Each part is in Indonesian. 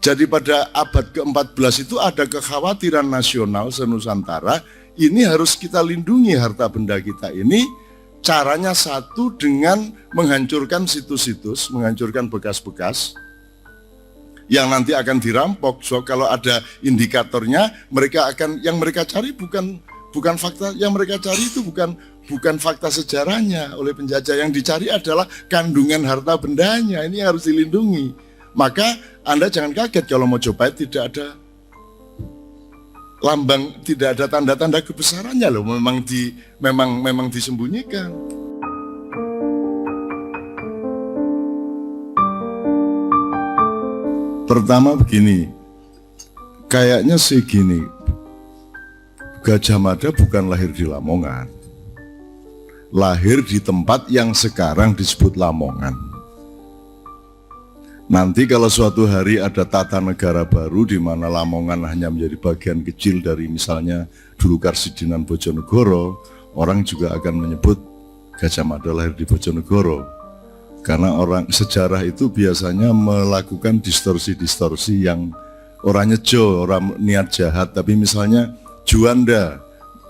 Jadi pada abad ke-14 itu ada kekhawatiran nasional senusantara, ini harus kita lindungi harta benda kita ini. Caranya satu dengan menghancurkan situs-situs, menghancurkan bekas-bekas yang nanti akan dirampok. So kalau ada indikatornya, mereka akan, yang mereka cari bukan fakta, yang mereka cari itu bukan fakta sejarahnya oleh penjajah. Yang dicari adalah kandungan harta bendanya, ini harus dilindungi. Maka Anda jangan kaget kalau Mojopahit tidak ada lambang, tidak ada tanda-tanda kebesarannya loh, memang disembunyikan. Pertama begini, kayaknya sih gini, Gajah Mada bukan lahir di Lamongan, lahir di tempat yang sekarang disebut Lamongan. Nanti kalau suatu hari ada tata negara baru di mana Lamongan hanya menjadi bagian kecil dari misalnya dulu Karsidenan Bojonegoro, orang juga akan menyebut Gajah Mada lahir di Bojonegoro. Karena orang sejarah itu biasanya melakukan distorsi-distorsi yang orang nyejo, orang niat jahat. Tapi misalnya Juanda,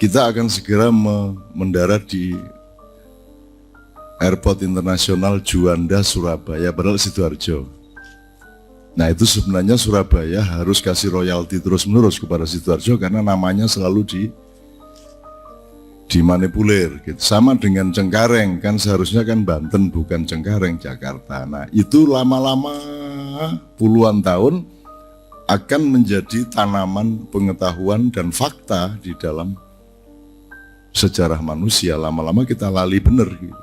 kita akan segera mendarat di Airport Internasional Juanda Surabaya, padahal Sidoarjo. Nah itu sebenarnya Surabaya harus kasih royalti terus-menerus kepada Sidoarjo karena namanya selalu dimanipulir gitu. Sama dengan Cengkareng, kan seharusnya kan Banten bukan Cengkareng, Jakarta. Nah itu lama-lama puluhan tahun akan menjadi tanaman pengetahuan dan fakta di dalam sejarah manusia. Lama-lama kita lali bener gitu.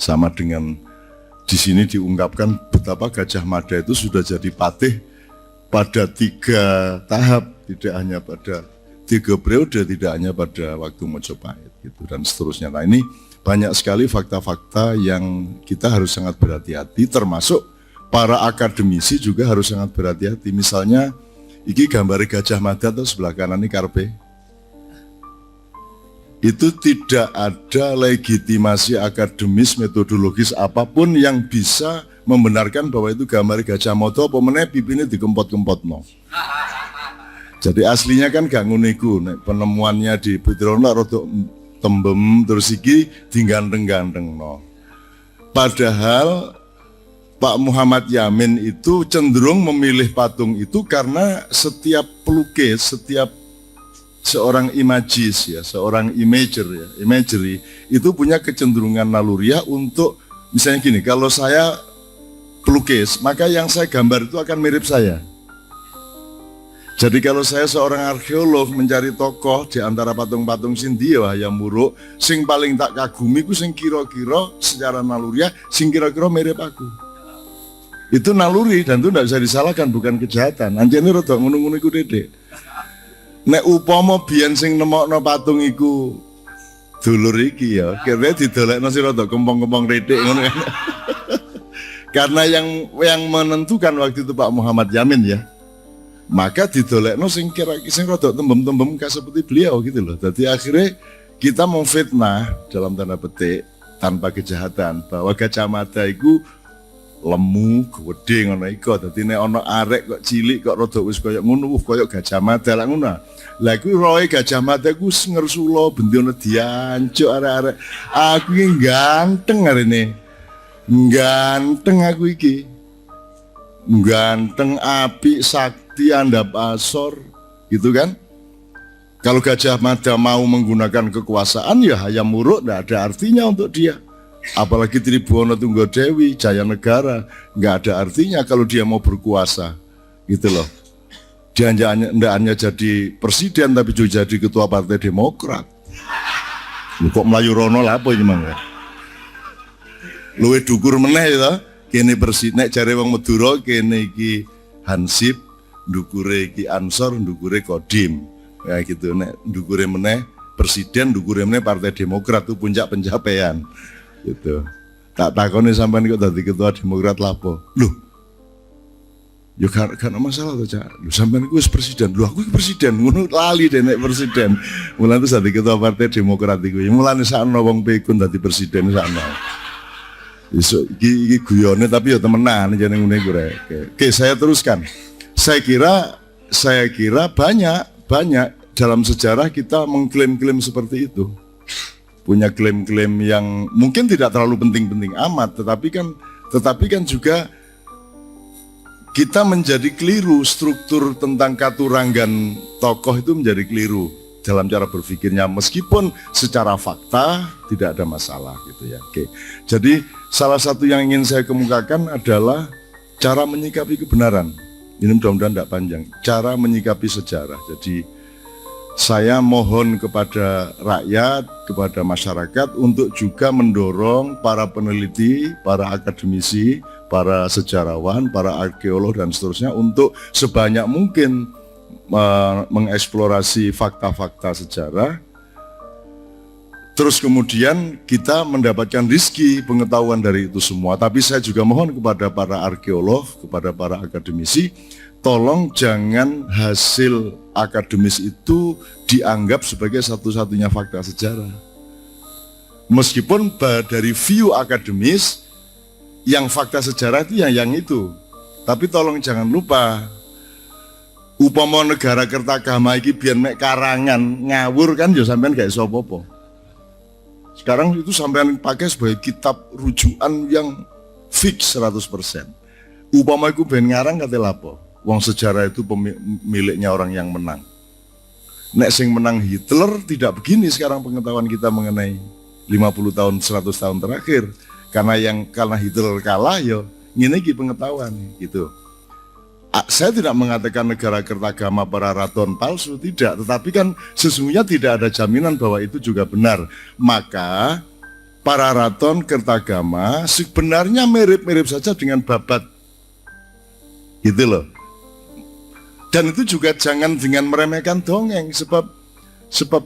Sama dengan di sini diungkapkan betapa Gajah Mada itu sudah jadi patih pada 3 tahap, tidak hanya pada 3 periode, tidak hanya pada waktu Mojopahit gitu dan seterusnya. Nah ini banyak sekali fakta-fakta yang kita harus sangat berhati-hati, termasuk para akademisi juga harus sangat berhati-hati. Misalnya, ini gambar Gajah Mada atau sebelah kanan ini karpe. Itu tidak ada legitimasi akademis, metodologis apapun yang bisa membenarkan bahwa itu gambar Gajah Mada apa meneh pipine dikempot-kempot no. Jadi aslinya kan gak nguniku, penemuannya di Putrono rada tembem terus iki diganteng-ganteng no. Padahal Pak Muhammad Yamin itu cenderung memilih patung itu karena setiap pelukis, setiap seorang imagis ya, seorang imagery itu punya kecenderungan naluriah untuk misalnya gini, kalau saya pelukis, maka yang saya gambar itu akan mirip saya. Jadi kalau saya seorang arkeolog mencari tokoh di antara patung-patung Sindio Hayam Wuruk, sing paling tak kagumi ku sing kira-kira secara naluriah, sing kira-kira mirip aku. Itu naluri dan itu tidak bisa disalahkan, bukan kejahatan. Anjene rada ngono-ngono iku dedek. Nek upama biyen sing nemokno patung iku dulur iki ya, kira didolekno sing rada kempong-kempong redek ngono kan. Karena yang menentukan waktu itu Pak Muhammad Yamin ya. Maka didolekno sing rada tembem-tembem seperti beliau gitu loh. Jadi akhirnya kita memfitnah dalam tanda petik tanpa kejahatan bahwa Gajah Mada iku lemu, gede ngono iku. Dadi nek ana arek kok cilik kok rada wis koyo ngono, koyo Gajah Mada lah ngono. Lah kuwi roe Gajah Mada ku ngersula bendina diancuk arek-arek. Aku iki ganteng arene. Ganteng aku iki. Ganteng, apik, sakti, andap asor gitu kan. Kalau Gajah Mada mau menggunakan kekuasaan ya Hayam Wuruk tidak ada artinya untuk dia. Apalagi Tribhuwana Tunggadewi, Jaya Negara, nggak ada artinya kalau dia mau berkuasa, gitu loh. Dia tidak hanya jadi presiden, tapi juga jadi ketua Partai Demokrat. Lu kok Melayu Rono lah apa ini mangga? Luwe dukur meneh ya, kene presiden, nek jare wong Madura kene iki Hansip, ndukure iki Ansor, ndukure Kodim, ya gitu. Nek ndukure meneh presiden, ndukure meneh Partai Demokrat itu puncak pencapaian. Gitu. Tak takoni sampean kok dadi ketua Demokrat lapo. Loh. Ya kan masalah to, Cak. Lho sampean iku wis presiden. Lho aku iki presiden, ngono lali deh nek presiden. Mulane terus dadi ketua Partai Demokrat iku. Mulane sakno wong pikun dadi presiden sakno. Iki guyone tapi ya temenan jeneng ngene iku rek. Oke, saya teruskan. Saya kira banyak dalam sejarah kita mengklaim-klaim seperti itu. Punya klaim-klaim yang mungkin tidak terlalu penting-penting amat, tetapi kan juga kita menjadi keliru, struktur tentang katuranggan tokoh itu menjadi keliru dalam cara berpikirnya, meskipun secara fakta tidak ada masalah gitu ya. Oke. Jadi salah satu yang ingin saya kemukakan adalah cara menyikapi kebenaran. Ini mudah-mudahan tidak panjang. Cara menyikapi sejarah. Jadi saya mohon kepada rakyat, kepada masyarakat untuk juga mendorong para peneliti, para akademisi, para sejarawan, para arkeolog dan seterusnya untuk sebanyak mungkin mengeksplorasi fakta-fakta sejarah. Terus kemudian kita mendapatkan rezeki pengetahuan dari itu semua. Tapi saya juga mohon kepada para arkeolog, kepada para akademisi, tolong jangan hasil akademis itu dianggap sebagai satu-satunya fakta sejarah. Meskipun dari view akademis, yang fakta sejarah itu yang itu. Tapi tolong jangan lupa, upama negara Kertagama iki biyen mek karangan ngawur kan ya sampean gak iso apa-apa. Sekarang itu sampean pakai sebagai kitab rujukan yang fix 100%. Upama iku ben ngarang kate lapo? Wong sejarah itu miliknya orang yang menang. Nek sing menang Hitler tidak begini sekarang pengetahuan kita mengenai 50 tahun 100 tahun terakhir. Karena Hitler kalah ya ngene iki pengetahuan gitu. Saya tidak mengatakan negara Kertagama para raton palsu, tidak, tetapi kan sesungguhnya tidak ada jaminan bahwa itu juga benar. Maka para raton Kertagama sebenarnya mirip-mirip saja dengan Babat, gitu loh. Dan itu juga jangan dengan meremehkan dongeng, sebab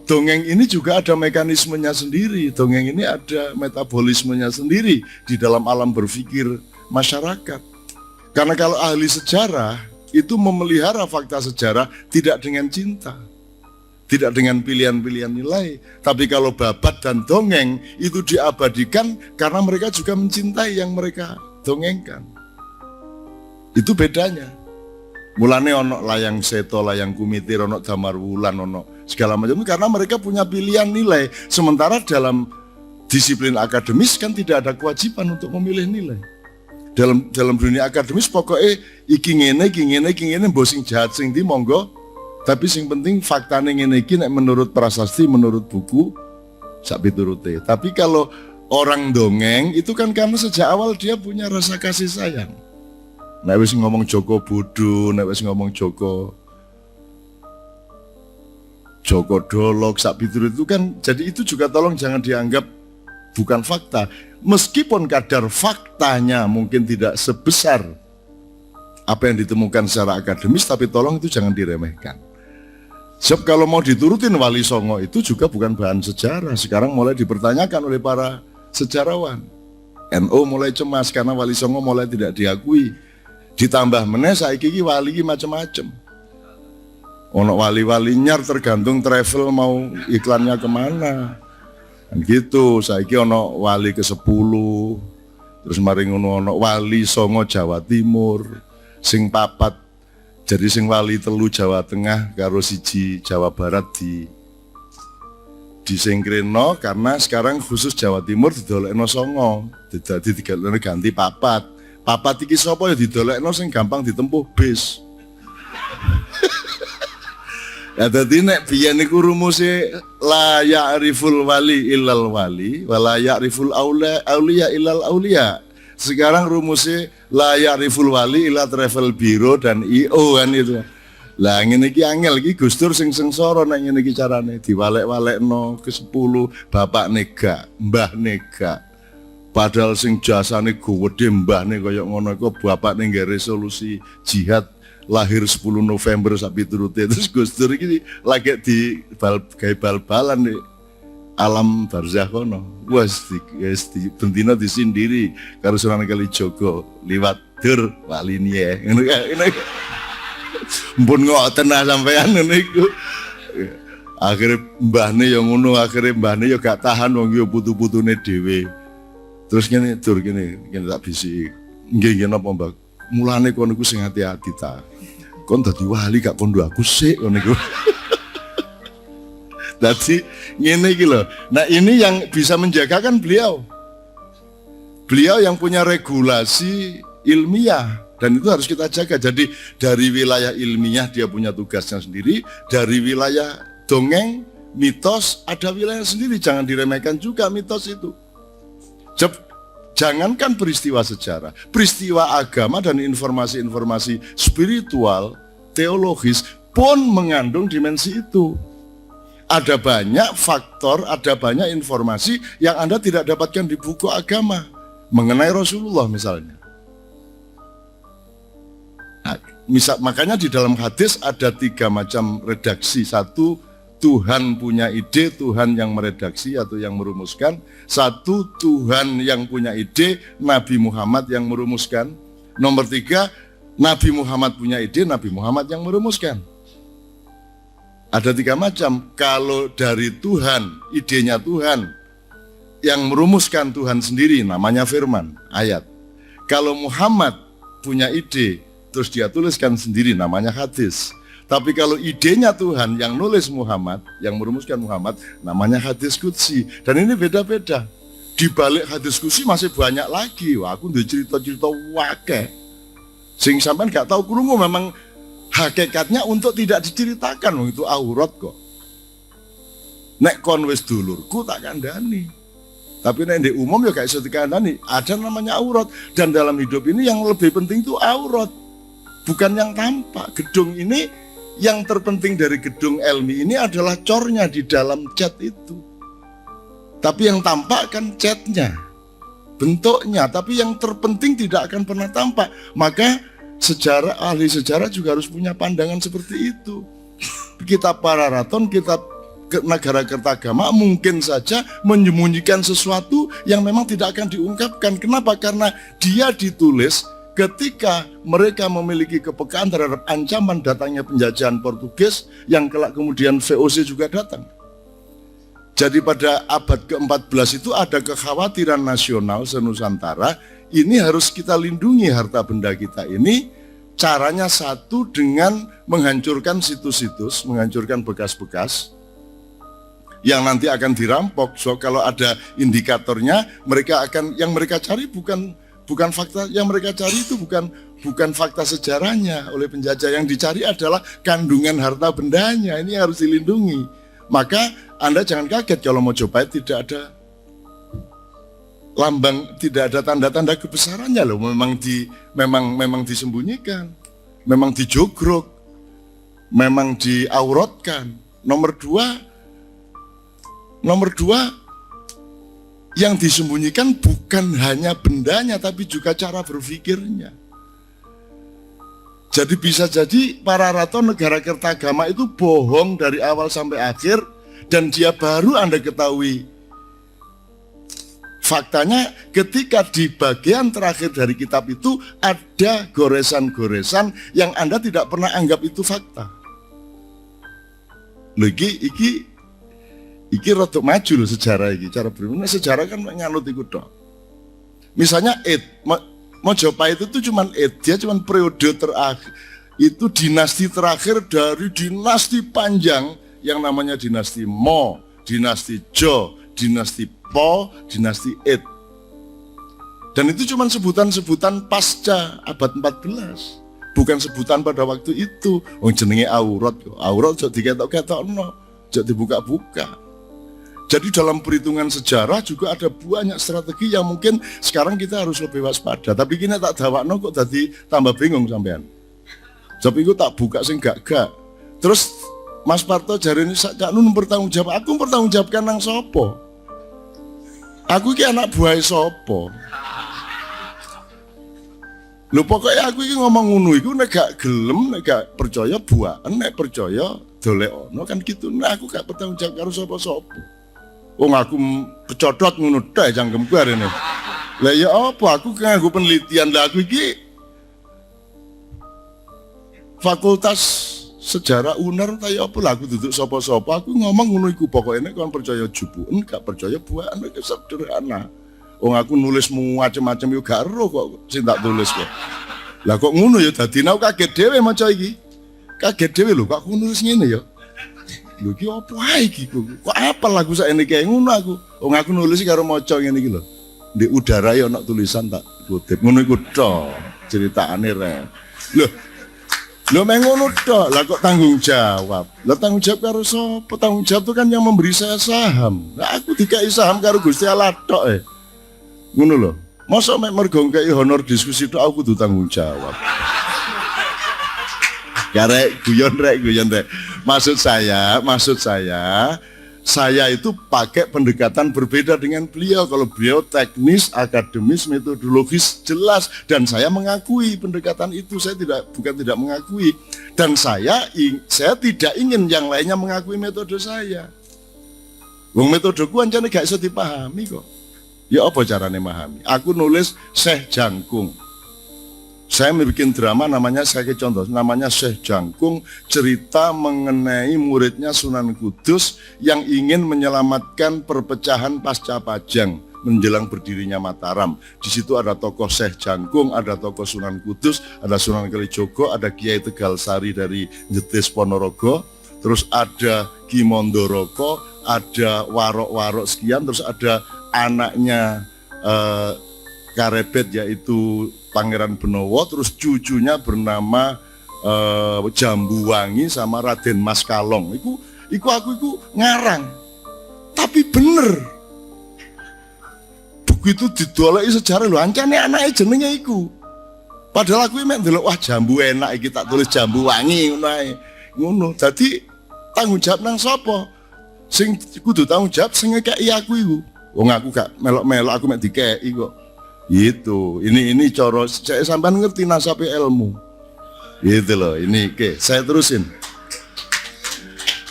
dongeng ini juga ada mekanismenya sendiri, dongeng ini ada metabolismenya sendiri di dalam alam berpikir masyarakat. Karena kalau ahli sejarah itu memelihara fakta sejarah tidak dengan cinta, tidak dengan pilihan-pilihan nilai. Tapi kalau babat dan dongeng itu diabadikan karena mereka juga mencintai yang mereka dongengkan. Itu bedanya. Mulane ono layang seto, layang kumitir, ono damar wulan, ono segala macam, karena mereka punya pilihan nilai. Sementara dalam disiplin akademis kan tidak ada kewajiban untuk memilih nilai. Dalam dunia akademis pokoknya iki ngene mbok sing jahat sing ndi monggo, tapi sing penting faktane ngene iki nek menurut prasasti, menurut buku sak piturute. Tapi kalau orang dongeng itu kan karena sejak awal dia punya rasa kasih sayang. Nek wis ngomong Joko bodoh, nek wis ngomong Joko dolok sak piturut itu kan, jadi itu juga tolong jangan dianggap bukan fakta. Meskipun kadar faktanya mungkin tidak sebesar apa yang ditemukan secara akademis, tapi tolong itu jangan diremehkan. Sebab kalau mau diturutin Wali Songo itu juga bukan bahan sejarah. Sekarang mulai dipertanyakan oleh para sejarawan. NU mulai cemas karena Wali Songo mulai tidak diakui. Ditambah meneh saiki iki wali iki macam-macam. Ono wali-wali nyar tergantung travel mau iklannya kemana. Dan gitu, saiki ono wali ke-10, terus mari ngono ono wali Songo Jawa Timur, sing papat, jadi sing wali telu Jawa Tengah karo siji Jawa Barat disingkrino karena sekarang khusus Jawa Timur didolekno Songo, dadi ganti papat. Papat iki sapa ya didolekno sing gampang ditempuh bis. Ya dadi nek biyen niku rumuse la ya'riful wali illal wali wa la ya'riful auliya illal auliya. Sekarang rumusnya la ya'riful wali illa travel bureau dan IO kan itu. Lah ngene iki angel iki Gus Dur sing sengsara nek ngene iki carane diwalek-walekno ke-10 bapak nega, mbah nega. Padahal sing jasane gede mbahne kaya ngono iku bapakne nggawe resolusi jihad lahir 10 November sapi turute. Terus Gus Dur iki lagi di gawe bal-balan nih alam barzah kono. Wes di bendina disindiri karo Sunan Kalijaga liwat Dur wali niye. Ngono kae. Mpun ngoten sampean ngono iku. Akhire mbahne ya ngono, akhire mbahne ya gak tahan wong yo putu-putune dhewe. Terus gini tak bisi. Nggih napa Mbak? Mulane kono iku sing hati-hati ta. Kon dadi wali gak kondo aku sik ngono iku. Dadi ngene iki lho. Nah, ini yang bisa menjaga kan beliau. Beliau yang punya regulasi ilmiah dan itu harus kita jaga. Jadi dari wilayah ilmiah dia punya tugasnya sendiri, dari wilayah dongeng, mitos ada wilayah sendiri. Jangan diremehkan juga mitos itu. Jangankan peristiwa sejarah, peristiwa agama dan informasi-informasi spiritual, teologis pun mengandung dimensi itu. Ada banyak faktor, ada banyak informasi yang Anda tidak dapatkan di buku agama mengenai Rasulullah misalnya. Nah, makanya di dalam hadis ada 3 macam redaksi. Satu, Tuhan punya ide, Tuhan yang meredaksi atau yang merumuskan. Satu, Tuhan yang punya ide, Nabi Muhammad yang merumuskan. Nomor 3, Nabi Muhammad punya ide, Nabi Muhammad yang merumuskan. Ada 3 macam. Kalau dari Tuhan, idenya Tuhan, yang merumuskan Tuhan sendiri, namanya firman, ayat. Kalau Muhammad punya ide, terus dia tuliskan sendiri, namanya hadis. Tapi kalau idenya Tuhan yang nulis Muhammad, yang merumuskan Muhammad, namanya hadis qudsi. Dan ini beda-beda. Di balik hadis qudsi masih banyak lagi. Wah, aku udah cerita-cerita wake. Sing sampean gak tahu krungu, memang hakikatnya untuk tidak diceritakan. Itu aurat kok. Nek kon wis dulurku tak kandhani. Tapi nek di umum ya gak iso dikandhani. Ada namanya aurat. Dan dalam hidup ini yang lebih penting itu aurat. Bukan yang tampak. Gedung ini, yang terpenting dari gedung Elmi ini adalah cornya di dalam cat itu. Tapi yang tampak kan catnya, bentuknya. Tapi yang terpenting tidak akan pernah tampak. Maka ahli sejarah juga harus punya pandangan seperti itu. Kitab Pararaton, kitab Nagara Kertagama mungkin saja menyembunyikan sesuatu yang memang tidak akan diungkapkan. Kenapa? Karena dia ditulis ketika mereka memiliki kepekaan terhadap ancaman datangnya penjajahan Portugis yang kelak kemudian VOC juga datang. Jadi pada abad ke-14 itu ada kekhawatiran nasional senusantara, ini harus kita lindungi harta benda kita ini. Caranya satu dengan menghancurkan situs-situs, menghancurkan bekas-bekas yang nanti akan dirampok. So kalau ada indikatornya, yang mereka cari bukan fakta yang mereka cari itu bukan fakta sejarahnya oleh penjajah. Yang dicari adalah kandungan harta bendanya. Ini harus dilindungi. Maka Anda jangan kaget kalau Mojopahit tidak ada lambang, tidak ada tanda-tanda kebesarannya loh. Memang disembunyikan, memang dijogrok, memang diauratkan. Nomor dua, yang disembunyikan bukan hanya bendanya, tapi juga cara berpikirnya. Jadi bisa jadi Pararaton Negara Kertagama itu bohong dari awal sampai akhir, dan dia baru Anda ketahui faktanya ketika di bagian terakhir dari kitab itu ada goresan-goresan yang Anda tidak pernah anggap itu fakta. Iki rotok maju loh sejarah iki, cara berpikir sejarah kan nganut iku tok. Misalnya Mojopahit itu cuman dia cuman periode terakhir, itu dinasti terakhir dari dinasti panjang yang namanya dinasti Mo, dinasti Jo, dinasti Po, dinasti Ed. Dan itu cuman sebutan-sebutan pasca abad 14, bukan sebutan pada waktu itu. Oh jenenge aurat kok. Aurat jok diketok-ketokno, jok dibuka-buka. Jadi dalam perhitungan sejarah juga ada banyak strategi yang mungkin sekarang kita harus lebih waspada. Tapi kini tak dawakno kok tadi tambah bingung sampean. Tapi aku tak buka sing gak. Terus Mas Parto jarene sak nun bertanggung jawab. Aku bertanggung jawabkan nang sopo? Aku iki anak buah sopo? Lho pokoknya aku iki ngomong ngono iku nek gak gelem, nek gak percaya buaan, nek percaya dolekno kan gitu. Nah aku gak bertanggung jawab karo sapa-sapa. Wong aku kecodot ngono tok cangkemku arene. Lah ya apa aku nganggo penelitian lah aku iki fakultas sejarah UNER ta ya apa lah aku duduk sapa-sapa aku ngomong ngono iku pokoke nek kon percaya jubuken gak percaya buaan iki sederhana. Aku nulis macam-macam yo gak ero kok sing tak tulis kok. Lah kok ngono ya dadi aku kaget dhewe maca iki. Kaget dhewe lho kok aku nulis ngene ya. Lho iki apa ae iki kok apal lagu sakjane kae ngono aku. Aku nulis karo maca ngene iki lho. Ndek udara ya ana tulisan tak kutip. Ngono iku tok critakane rek. Lho meng ngono tok. Lah kok tanggung jawab. Lah tanggung jawab karo sapa? Tanggung jawab itu kan yang memberi saya saham. Lah aku dikai saham karo Gusti Allah tok ngono lho. Mosok mek mergo ngkei honor diskusi tok aku kudu tanggung jawab. Karek guyon rek. Maksud saya itu pakai pendekatan berbeda dengan beliau. Kalau beliau teknis, akademis, metodologis jelas, dan saya mengakui pendekatan itu. Saya bukan tidak mengakui, dan saya tidak ingin yang lainnya mengakui metode saya. Wong metodeku ancane gak iso dipahami kok. Ya apa caranya memahami? Aku nulis Syekh Jangkung. Saya bikin drama namanya, saya contoh, namanya Syekh Jangkung, cerita mengenai muridnya Sunan Kudus yang ingin menyelamatkan perpecahan pasca Pajang menjelang berdirinya Mataram. Di situ ada tokoh Syekh Jangkung, ada tokoh Sunan Kudus, ada Sunan Kalijogo, ada Kiai Tegal Sari dari Jetis Ponorogo, terus ada Ki Mondoroko, ada warok-warok sekian, terus ada anaknya Karebet yaitu Pangeran Benowo, terus cucunya bernama Jambuwangi sama Raden Mas Kalong. Aku ngarang, tapi bener. Begitu didoleki sejarah lho, ancane anake jenenge iku. Padahal aku mek ndelok wah jambu enak iki tak tulis Jambuwangi ngono ae. Ngono. Dadi tanggung jawab nang sapa? Sing kudu tanggung jawab sing ngekeki aku iku. Wong aku gak melok-melok, aku mek dikeki kok. Gitu. Ini cara saya sampean ngerti nasabe ilmu. Gitu loh. Ini oke, saya terusin.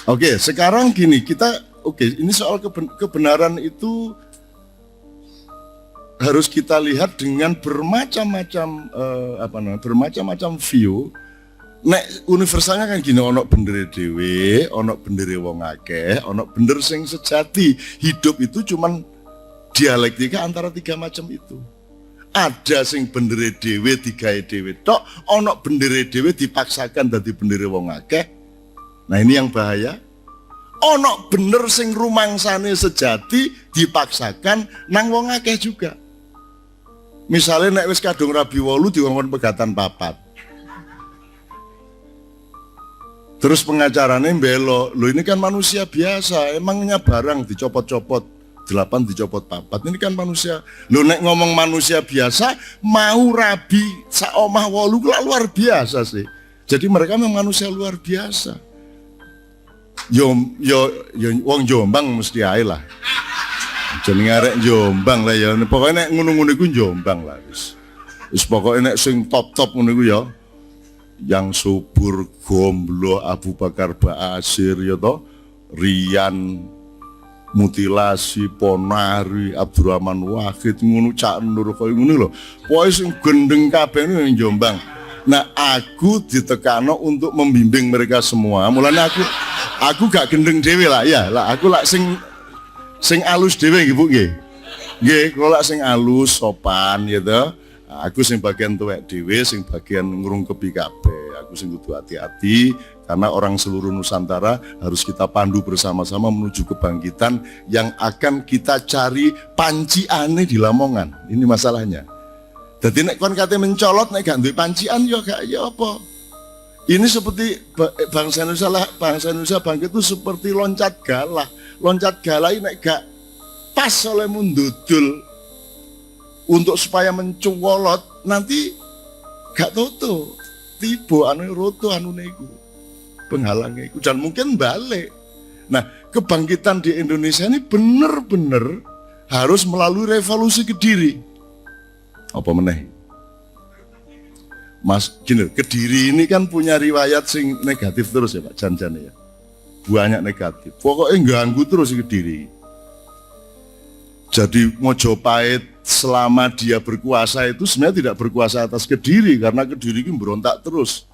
Oke, sekarang gini, ini soal kebenaran itu harus kita lihat dengan bermacam-macam bermacam-macam view. Nek universalnya kan gini, ono bendere dhewe, ono bendere wong akeh, ono bener sing sejati. Hidup itu cuman dialektika antara tiga macam itu. Ada sing bendere dhewe digawe dhewe tok, ono bendere dhewe dipaksakan dadi bendere wong akeh. Nah ini yang bahaya. Ono bener sing rumangsane sejati dipaksakan nang wong akeh juga. Misalnya nek wis kadung rabi 8 dikongkon pegatan 4. Terus pengacarane mbelo, lo ini kan manusia biasa, emangnya barang dicopot-copot 8 dicopot 4, ini kan manusia. Lo nek ngomong manusia biasa, mau rabi saomah 8 luar biasa sih. Jadi mereka memang manusia luar biasa. Yo wong Jombang mesti ae lah. Jenenge arek Jombang lah ya. Pokoke nek ngono-ngono iku Jombang lah wis. Wis pokoke nek sing top-top ngono iku ya. Yang Subur, Gomblo, Abu Bakar Ba'asyir ya toh, Rian, Mutilasi, Ponari, Abdurrahman Wahid, ngono Cak Nur koyo ngono lho. Pokoke sing gendeng kabeh ning Jombang. Nah, aku ditekano untuk membimbing mereka semua. Mulane aku gak gendeng dhewe lah ya. Lah aku lak sing alus dhewe nggih Bu nggih. Nggih, kula lak sing alus sopan gitu. Aku sing bagian tuwek dhewe, sing bagian ngrungkepi kabeh. Aku sing kudu hati-hati karena orang seluruh Nusantara harus kita pandu bersama-sama menuju kebangkitan yang akan kita cari panciane di Lamongan. Ini masalahnya. Jadi nek kon kate mencolot nek gak duwe pancian ya gak ya apa. Ini seperti bangsa Indonesia bangkit itu seperti loncat galah. Loncat galah ini nek gak pas oleh mundudul untuk supaya mencolot nanti gak toto tiba anu roto anu niku penghalangnya iku dan mungkin balik. Nah kebangkitan di Indonesia ini bener-bener harus melalui revolusi Kediri. Apa meneh Mas gini, Kediri ini kan punya riwayat sing negatif terus ya Pak Jan ya, banyak negatif pokoknya ganggu terus Kediri. Jadi Mojopahit selama dia berkuasa itu sebenarnya tidak berkuasa atas Kediri karena Kediri ini berontak terus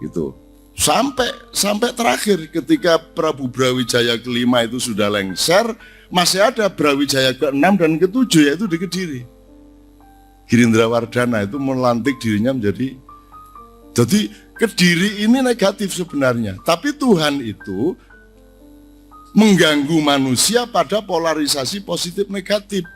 gitu sampai terakhir ketika Prabu Brawijaya kelima itu sudah lengser, masih ada Brawijaya ke-6 dan ke-7 yaitu di Kediri. Girindra Wardana itu melantik dirinya menjadi, jadi Kediri ini negatif sebenarnya, tapi Tuhan itu mengganggu manusia pada polarisasi positif negatif.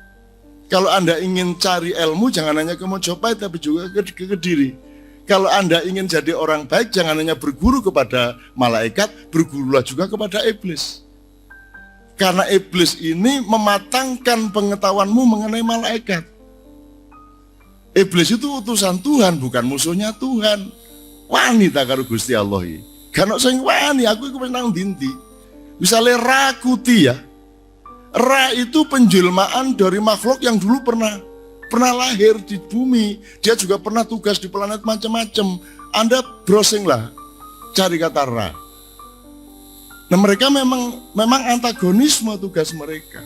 Kalau Anda ingin cari ilmu jangan hanya ke Mojopahit tapi juga ke Kediri. Kalau Anda ingin jadi orang baik jangan hanya berguru kepada malaikat, bergurulah juga kepada iblis. Karena iblis ini mematangkan pengetahuanmu mengenai malaikat. Iblis itu utusan Tuhan, bukan musuhnya Tuhan. Wanita karo Gusti Allah iki. Kan sing wani, aku iku wis nang ndi. Misalnya Rakuti ya. Ra itu penjelmaan dari makhluk yang dulu pernah lahir di bumi. Dia juga pernah tugas di planet macam-macam. Anda browsing lah, cari kata Ra. Nah mereka memang antagonisme tugas mereka.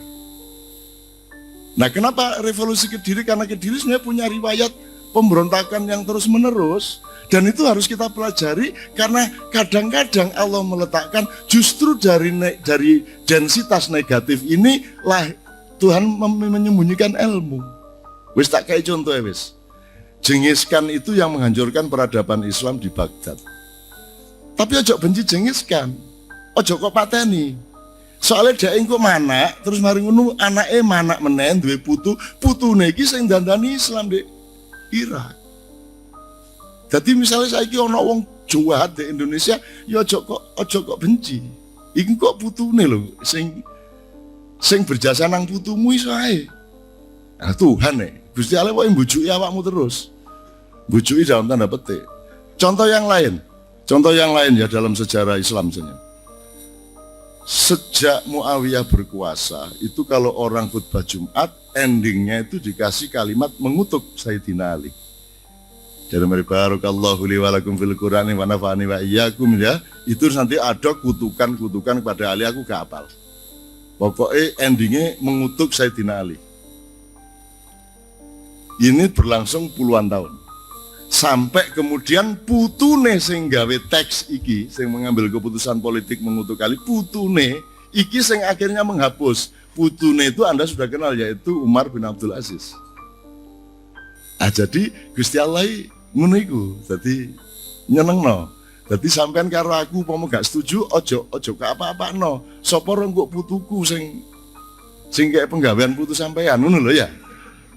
Nah kenapa revolusi Kediri? Karena Kediri sebenarnya punya riwayat pemberontakan yang terus menerus. Dan itu harus kita pelajari karena kadang-kadang Allah meletakkan justru dari densitas negatif ini lah Tuhan menyembunyikan ilmu. Wis tak kayak contoh ya wis. Genghis Khan itu yang menghancurkan peradaban Islam di Baghdad. Tapi ojo benci Genghis Khan. Ojo kok pateni. Soalnya dia engko mana terus mari ngono anake manak menen duwe putune iki sing dandani Islam di Irak. Jadi misalnya saiki ana wong jahat di Indonesia, ya ojo kok benci. Iki kok putune lho sing berjasa nang putumu iso ae. Nah Tuhan Gusti Allah kok mbujuki awakmu terus. Mbujuki dalam tanda petik. Contoh yang lain ya dalam sejarah Islam misalnya. Sejak Muawiyah berkuasa, itu kalau orang khutbah Jumat, endingnya itu dikasih kalimat mengutuk Sayyidina Ali. Dari barakallahu li wa lakum fil Qur'ani wa nafa'ani wa iyyakum ya. Itu nanti ada kutukan-kutukan kepada Ali, aku gak hafal. Pokoknya endingnya mengutuk Sayyidina Ali. Ini berlangsung puluhan tahun. Sampai kemudian putune sing gawe teks iki, sing mengambil keputusan politik mengutuk Ali, putune iki sing akhirnya menghapus. Putune itu Anda sudah kenal, yaitu Umar bin Abdul Aziz. Jadi Gusti Allah ngono iku, dadi nyenengno. Dadi sampean karo aku umpama gak setuju, ojo ke apa-apano. Sapa rong kok putuku sing kayak penggawean putu sampean ngono lho ya.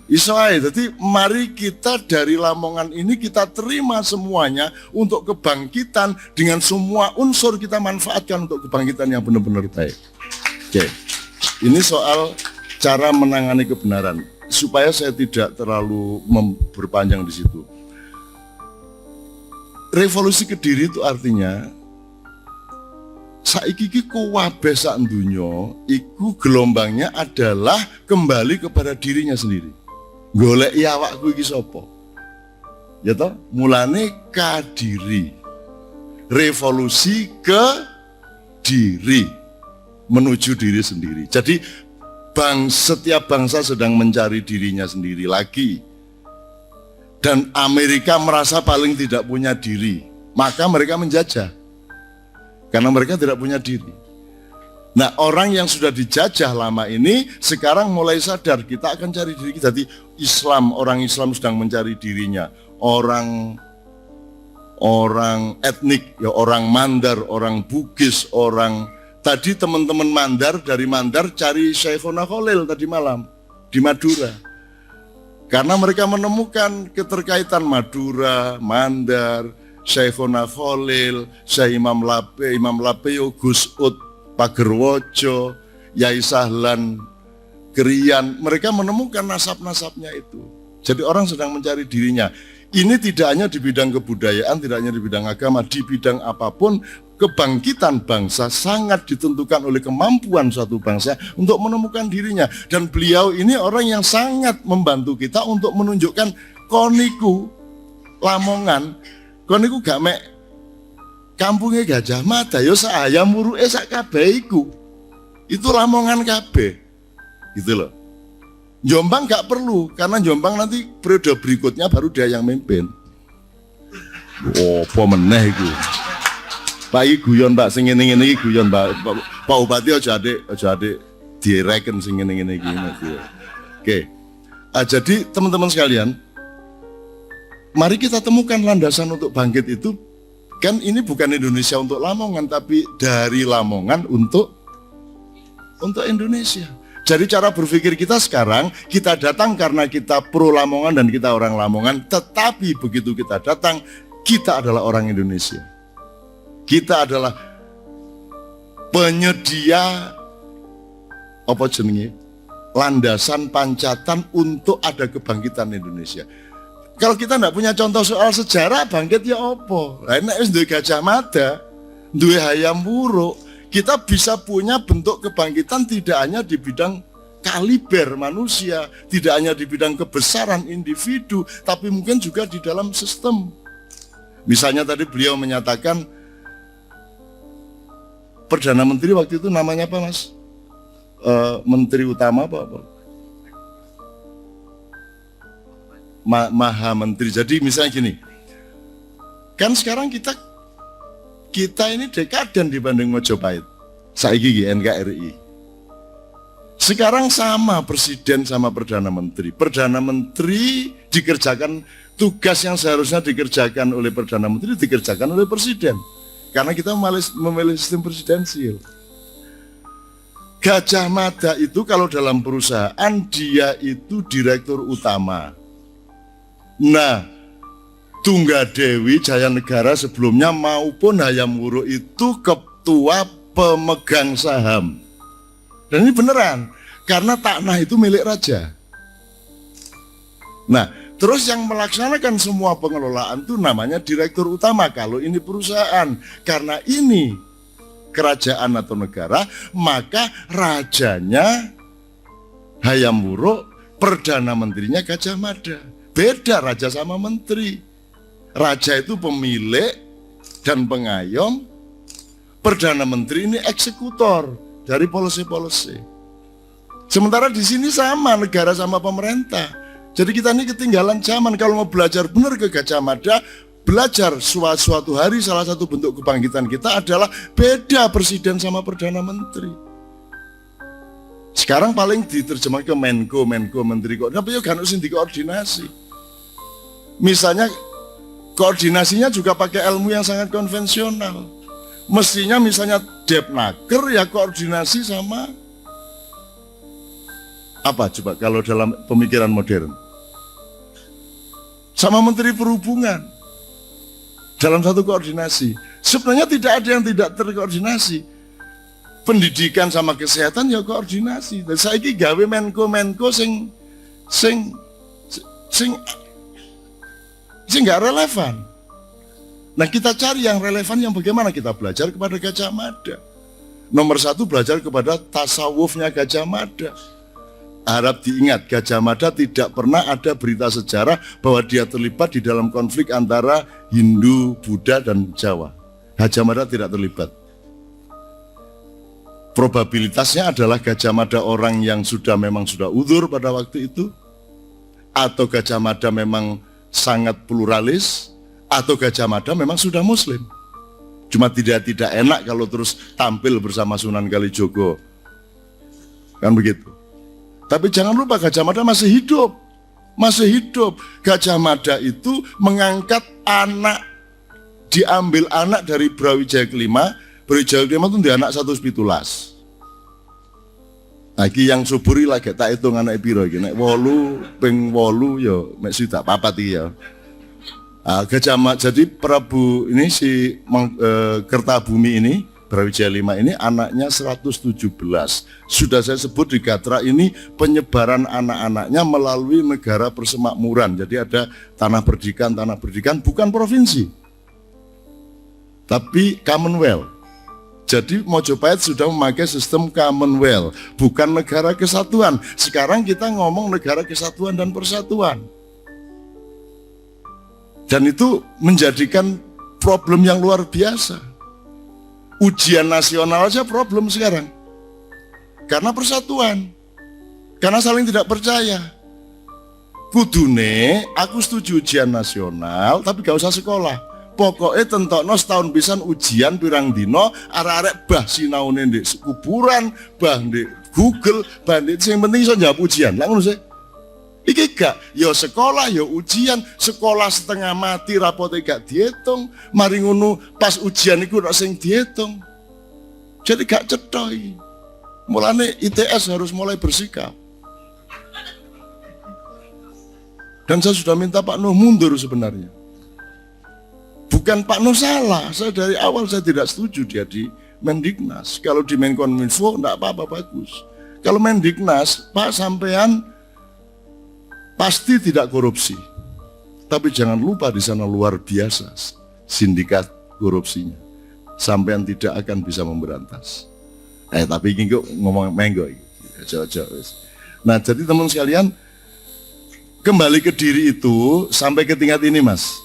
Iso ae. Dadi mari kita dari Lamongan ini kita terima semuanya untuk kebangkitan, dengan semua unsur kita manfaatkan untuk kebangkitan yang benar-benar baik. Oke. Ini soal cara menangani kebenaran. Supaya saya tidak terlalu berpanjang di situ. Revolusi Kediri itu artinya saiki iki kuwabeh sak donya iku gelombangnya adalah kembali kepada dirinya sendiri. Goleki awakku iki sapa? Ya toh, mulane Kadiri. Revolusi ke diri menuju diri sendiri. Jadi setiap bangsa sedang mencari dirinya sendiri lagi. Dan Amerika merasa paling tidak punya diri, maka mereka menjajah. Karena mereka tidak punya diri. Nah orang yang sudah dijajah lama ini sekarang mulai sadar kita akan cari diri kita. Jadi orang Islam sedang mencari dirinya. Orang etnik, ya orang Mandar, orang Bugis, tadi teman-teman Mandar dari Mandar cari Syekhona Khalil tadi malam di Madura. Karena mereka menemukan keterkaitan Madura, Mandar, Syekhona Khalil, Syekh Imam Lape, Gus Ud, Pagerwojo, Yai Sahlan, Gerian. Mereka menemukan nasab-nasabnya itu. Jadi orang sedang mencari dirinya. Ini tidak hanya di bidang kebudayaan, tidak hanya di bidang agama, di bidang apapun, kebangkitan bangsa sangat ditentukan oleh kemampuan suatu bangsa untuk menemukan dirinya. Dan beliau ini orang yang sangat membantu kita untuk menunjukkan koniku Lamongan, koniku gak mek kampungnya Gajah Mada, yo saya muruke sak kabeh iku. Itu Lamongan kabeh. Gitu loh. Jombang gak perlu, karena Jombang nanti periode berikutnya baru dia yang memimpin. Oh, apa meneh iku. Pak iki guyon Pak, sing ngene-ngene iki guyon Pak. Pak Bupati aja adik direken sing ngene-ngene iki. Oke. Jadi teman-teman sekalian, mari kita temukan landasan untuk bangkit itu. Kan ini bukan Indonesia untuk Lamongan, tapi dari Lamongan untuk Indonesia. Jadi cara berpikir kita sekarang, kita datang karena kita pro Lamongan dan kita orang Lamongan, tetapi begitu kita datang, kita adalah orang Indonesia. Kita adalah penyedia apa jenenge? Landasan pancatan untuk ada kebangkitan Indonesia. Kalau kita tidak punya contoh soal sejarah, bangkit ya apa? Nah, ini duwe Gajah Mada, duwe Hayam Wuruk, kita bisa punya bentuk kebangkitan tidak hanya di bidang kaliber manusia, tidak hanya di bidang kebesaran individu, tapi mungkin juga di dalam sistem. Misalnya tadi beliau menyatakan, Perdana Menteri waktu itu namanya apa Mas? Menteri Utama apa? Maha Menteri. Jadi misalnya gini, kan sekarang kita ini dekaden dibanding Mojopahit. Saiki NKRI. Sekarang sama presiden sama perdana menteri. Perdana menteri dikerjakan tugas yang seharusnya dikerjakan oleh perdana menteri dikerjakan oleh presiden. Karena kita memilih sistem presidensial. Gajah Mada itu kalau dalam perusahaan dia itu direktur utama. Nah, Tunggadewi Jaya Negara sebelumnya maupun Hayam Wuruk itu ketua pemegang saham. Dan ini beneran, karena tanah itu milik raja. Nah, terus yang melaksanakan semua pengelolaan itu namanya direktur utama kalau ini perusahaan. Karena ini kerajaan atau negara, maka rajanya Hayam Wuruk, perdana menterinya Gajah Mada. Beda raja sama menteri. Raja itu pemilik dan pengayom, perdana menteri ini eksekutor dari polisi-polisi. Sementara di sini sama negara sama pemerintah. Jadi kita ini ketinggalan zaman. Kalau mau belajar benar ke Gajah Mada, belajar suatu hari salah satu bentuk kebangkitan kita adalah beda presiden sama perdana menteri. Sekarang paling diterjemahkan ke Menko, menteri kok. Tapi ya kan harus dikoordinasi. Misalnya koordinasinya juga pakai ilmu yang sangat konvensional. Mestinya misalnya Depnaker ya koordinasi sama apa coba kalau dalam pemikiran modern? Sama Menteri Perhubungan dalam satu koordinasi. Sebenarnya tidak ada yang tidak terkoordinasi. Pendidikan sama kesehatan ya koordinasi. Dan saya ini gawe Menko sing nggak relevan. Nah kita cari yang relevan, yang bagaimana kita belajar kepada Gajah Mada. Nomor satu belajar kepada tasawufnya Gajah Mada. Harap diingat, Gajah Mada tidak pernah ada berita sejarah bahwa dia terlibat di dalam konflik antara Hindu, Buddha, dan Jawa. Gajah Mada tidak terlibat. Probabilitasnya adalah Gajah Mada orang yang memang sudah uzur pada waktu itu, atau Gajah Mada memang sangat pluralis, atau Gajah Mada memang sudah muslim. Cuma tidak enak kalau terus tampil bersama Sunan Kalijogo. Kan begitu. Tapi jangan lupa Gajah Mada masih hidup. Masih hidup. Gajah Mada itu mengangkat anak, diambil anak dari Brawijaya kelima. Brawijaya kelima itu dia anak 117. Lagi yang suburi lagi tak hitung anak piro iki nek 8 ping 8 ya mek sida papat iki ya. Gajah Mada jadi Prabu ini si Kertabumi ini Brawijaya 5 ini anaknya 117. Sudah saya sebut di Gatra ini penyebaran anak-anaknya melalui negara persemakmuran. Jadi ada tanah berdikan bukan provinsi. Tapi Commonwealth. Jadi Mojopahit sudah memakai sistem Commonwealth, bukan negara kesatuan. Sekarang kita ngomong negara kesatuan dan persatuan. Dan itu menjadikan problem yang luar biasa. Ujian nasional aja problem sekarang. Karena persatuan. Karena saling tidak percaya. Kudune, aku setuju ujian nasional, tapi gak usah sekolah. Pokoknya tentokno setahun pisan ujian pirang dino, arek-arek bah sinaune ndek kuburan, bah ndek Google, bandit sing penting iso njawab ujian. Lah ngono sih. Iki gak, ya sekolah, ya ujian, sekolah setengah mati rapotnya gak dihitung, mari ngono pas ujian itu gak sing dihitung. Jadi gak cetoi. Mulane ITS harus mulai bersikap. Dan saya sudah minta Pak Nuh mundur sebenarnya. Bukan Pak Nuh salah, saya dari awal saya tidak setuju dia di Mendiknas. Kalau di Menkominfo enggak apa-apa bagus. Kalau Mendiknas, Pak sampean pasti tidak korupsi, tapi jangan lupa di sana luar biasa sindikat korupsinya, sampean tidak akan bisa memberantas. Tapi ini kok ngomong menggo, nah jadi teman sekalian, kembali ke diri itu sampai ke tingkat ini mas.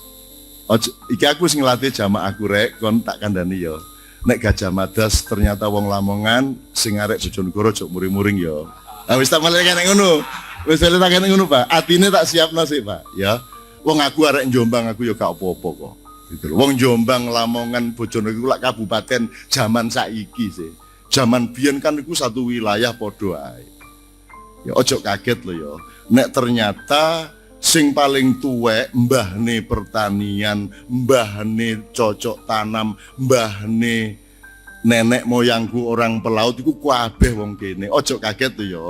Iki aku sing ngelatih jamaah aku rek, kon tak kandani yo. Nek Gajah Mada ternyata wong Lamongan sing arek Bojonegoro jok muring-muring yo. Wis tak malah kene ngono. Wis tak kene ngono, Pak. Atine tak siapno sih, Pak, ya. Wong aku arek Jombang aku ya gak apa-apa kok. Gitu. Wong Jombang, Lamongan, Bojonegoro lak kabupaten zaman saiki sih. Zaman biyen kan iku satu wilayah padha ae. Ya ojo kaget lho ya. Nek ternyata sing paling tuwek mbahne pertanian, mbahne cocok tanam, mbahne nenek moyangku orang pelaut iku kabeh wong kene. Ojo kaget lho ya.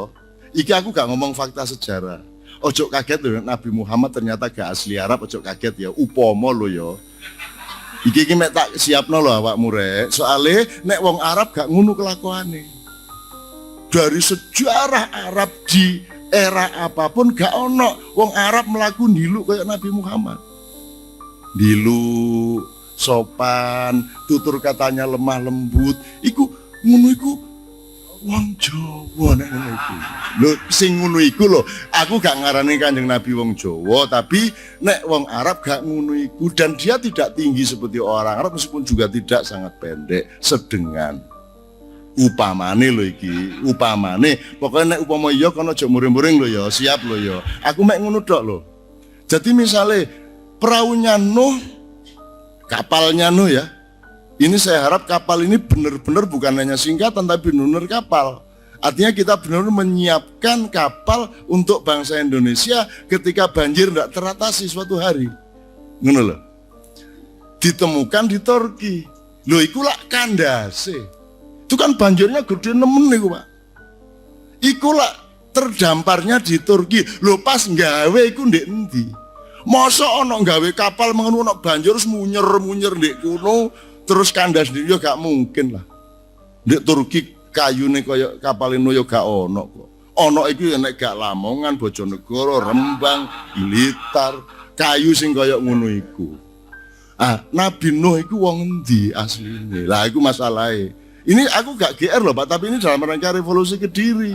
Iki aku gak ngomong fakta sejarah. Ojo kaget loh, Nabi Muhammad ternyata gak asli Arab. Ojo kaget ya, upomo lo ya. Iki mek tak siapno lho awakmu rek. Soale nek wong Arab gak ngono kelakuane. Dari sejarah Arab di era apapun gak ono wong Arab melaku ndilu kayak Nabi Muhammad. Ndilu, sopan, tutur katanya lemah lembut. Iku ngono iku wong Jawa nek ngono iku. Lho sing ngono iku lho, aku gak ngarani Kanjeng Nabi wong Jawa, tapi nek wong Arab gak ngono iku dan dia tidak tinggi seperti orang Arab meskipun juga tidak sangat pendek, sedengan. Upamane lho iki, upamane. Pokoknya nek upama iya kono aja muring-muring lho ya, siap lho ya. Aku mek ngono tok lho. Jadi misalnya peraunya Nuh, kapalnya Nuh ya. Ini saya harap kapal ini benar-benar bukan hanya singkatan tapi benar-benar kapal. Artinya kita benar-benar menyiapkan kapal untuk bangsa Indonesia ketika banjir tidak teratasi suatu hari. Ngono lho. Ditemukan di Turki. Lho iku lak kandase. Itu kan banjirnya gede nemen niku, Pak. Iku lak terdamparnya di Turki. Lho pas nggawe iku ndek endi? Mosok ana nggawe kapal mengono ana banjir terus munyer-munyer ndek kono. Terus kandas sendiri ya gak mungkin lah. Di Turki kayune kaya kapal Nuh ya gak ono kok. Ono iki nek gak Lamongan, Bojonegoro, Rembang, Blitar, kayu sing kaya ngono iku. Nabi Nuh iku wong endi asline? Lah iku masalahe. Ini aku gak GR loh Pak, tapi ini dalam rangka revolusi Kediri.